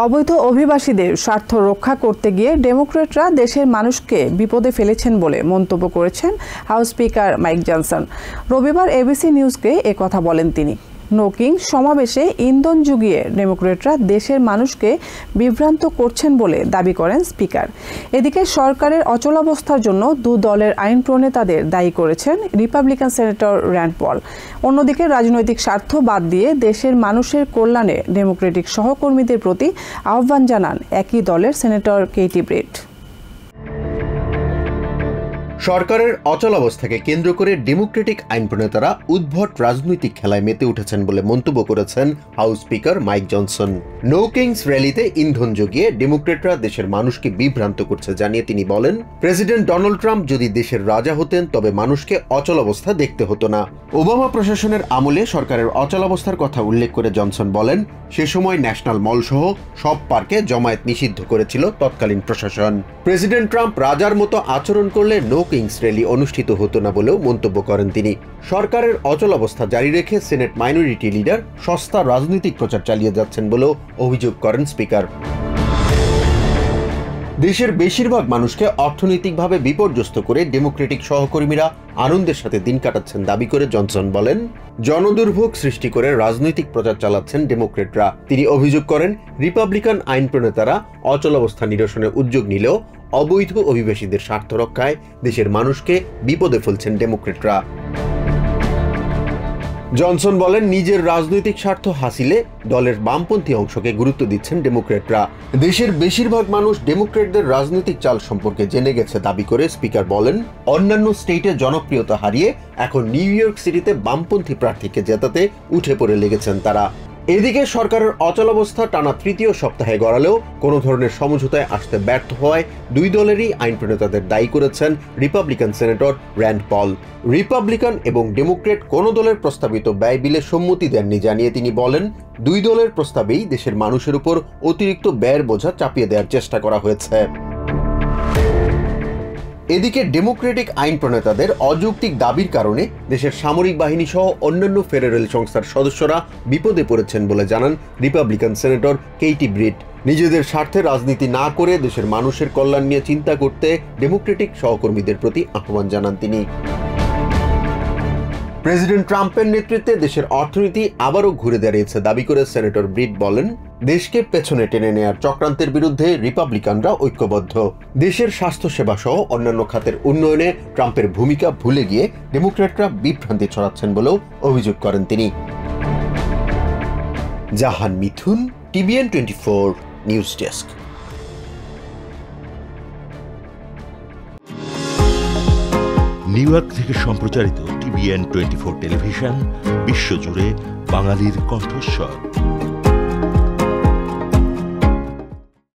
অবৈধ অভিবাসীদের স্বার্থ রক্ষা করতে গিয়ে ডেমোক্রেটরা দেশের মানুষকে বিপদে ফেলেছেন বলে মন্তব্য করেছেন হাউস স্পিকার মাইক জনসন। রবিবার এবিসি নিউজকে একথা বলেন তিনি। নোকিং সমাবেশে ইন্ধন জুগিয়ে ডেমোক্রেটরা দেশের মানুষকে বিভ্রান্ত করছেন বলে দাবি করেন স্পিকার। এদিকে সরকারের অচলাবস্থার জন্য দু দলের আইন প্রণেতাদের দায়ী করেছেন রিপাবলিকান সেনেটর র্যান্ড পল। অন্যদিকে রাজনৈতিক স্বার্থ বাদ দিয়ে দেশের মানুষের কল্যাণে ডেমোক্রেটিক সহকর্মীদের প্রতি আহ্বান জানান একই দলের সেনেটর কেটি ব্রিট। সরকারের অচলাবস্থাকে কেন্দ্র করে ডেমোক্রেটিক আইন প্রণেতারা উদ্ভট রাজনৈতিক খেলায় মেতে উঠেছেন বলে মন্তব্য করেছেন House Speaker Mike Johnson. No kings র্যালিতে ইন্ধন জুগিয়ে ডেমোক্রেটরা দেশের মানুষকে বিভ্রান্ত করছে জানিয়ে তিনি বলেন, প্রেসিডেন্ট ডোনাল্ড ট্রাম্প যদি দেশের রাজা হতেন তবে মানুষকে অচলাবস্থা দেখতে হতো না। ওবামা প্রশাসনের আমলে সরকারের অচলাবস্থার কথা উল্লেখ করে জনসন বলেন, সে সময় ন্যাশনাল মল সহ সব পার্কে জমায়েত নিষিদ্ধ করেছিল তৎকালীন প্রশাসন। প্রেসিডেন্ট ট্রাম্প রাজার মতো আচরণ করলে নো কিংস র্যালি অনুষ্ঠিত হতো না বলেও মন্তব্য করেন তিনি। সরকারের অচলাবস্থা জারি রেখে সেনেট মাইনরিটি লিডার সস্তা রাজনৈতিক প্রচার চালিয়ে যাচ্ছেন বলেও অভিযোগ করেন স্পিকার। দেশের বেশিরভাগ মানুষকে অর্থনৈতিকভাবে বিপর্যস্ত করে ডেমোক্রেটিক সহকর্মীরা আনন্দের সাথে দিন কাটাচ্ছেন দাবি করে জনসন বলেন, জনদুর্ভোগ সৃষ্টি করে রাজনৈতিক প্রচার চালাচ্ছেন ডেমোক্রেটরা। তিনি অভিযোগ করেন, রিপাবলিকান আইন প্রণেতারা অচলাবস্থা নিরসনে উদ্যোগ নিলেও অবৈধ অভিবাসীদের স্বার্থ রক্ষায় দেশের মানুষকে বিপদে ফেলছেন ডেমোক্রেটরা। জনসন বলেন, নিজের রাজনৈতিক স্বার্থ হাসিলে দলের বামপন্থী অংশকে গুরুত্ব দিচ্ছেন ডেমোক্রেটরা। দেশের বেশিরভাগ মানুষ ডেমোক্রেটদের রাজনৈতিক চাল সম্পর্কে জেনে গেছে দাবি করে স্পিকার বলেন, অন্যান্য স্টেটে জনপ্রিয়তা হারিয়ে এখন নিউ ইয়র্ক সিটিতে বামপন্থী প্রার্থীকে জেতাতে উঠে পড়ে লেগেছেন তারা। এদিকে সরকারের অচলাবস্থা টানা তৃতীয় সপ্তাহে গড়ালেও কোনো ধরনের সমঝোতায় আসতে ব্যর্থ হওয়ায় দুই দলেরই আইন প্রণেতাদের দায়ী করেছেন Republican senator Rand Paul. Republican এবং ডেমোক্রেট কোনো দলের প্রস্তাবিত ব্যয় বিলে সম্মতি দেননি জানিয়ে তিনি বলেন, দুই দলের প্রস্তাবেই দেশের মানুষের উপর অতিরিক্ত ব্যয়ের বোঝা চাপিয়ে দেওয়ার চেষ্টা করা হয়েছে। এদিকে ডেমোক্রেটিক আইন প্রণেতাদের অযৌক্তিক দাবির কারণে দেশের সামরিক বাহিনী সহ অন্যান্য ফেডারেল সংস্থার সদস্যরা বিপদে পড়েছেন বলে জানান রিপাবলিকান সেনেটর কেটি ব্রিট। নিজেদের স্বার্থে রাজনীতি না করে দেশের মানুষের কল্যাণ নিয়ে চিন্তা করতে ডেমোক্রেটিক সহকর্মীদের প্রতি আহ্বান জানান তিনি। প্রেসিডেন্ট ট্রাম্পের নেতৃত্বে দেশের অর্থনীতি আবারও ঘুরে দাঁড়িয়েছে দাবি করে সেনেটর ব্রিট বলেন, দেশকে পেছনে টেনে নেয়ার চক্রান্তের বিরুদ্ধে রিপাবলিকানরা ঐক্যবদ্ধ। দেশের স্বাস্থ্যসেবা সহ অন্যান্য খাতের উন্নয়নে ট্রাম্পের ভূমিকা ভুলে গিয়ে ডেমোক্রেটরা বিভ্রান্তি ছড়াচ্ছেন বলেও অভিযোগ করেন তিনি। জাহান মিথুন, TVN 24 news desk. New York থেকে সম্প্রচারিত TVN 24 টেলিভিশন বিশ্বজুড়ে বাঙালির কণ্ঠস্বর।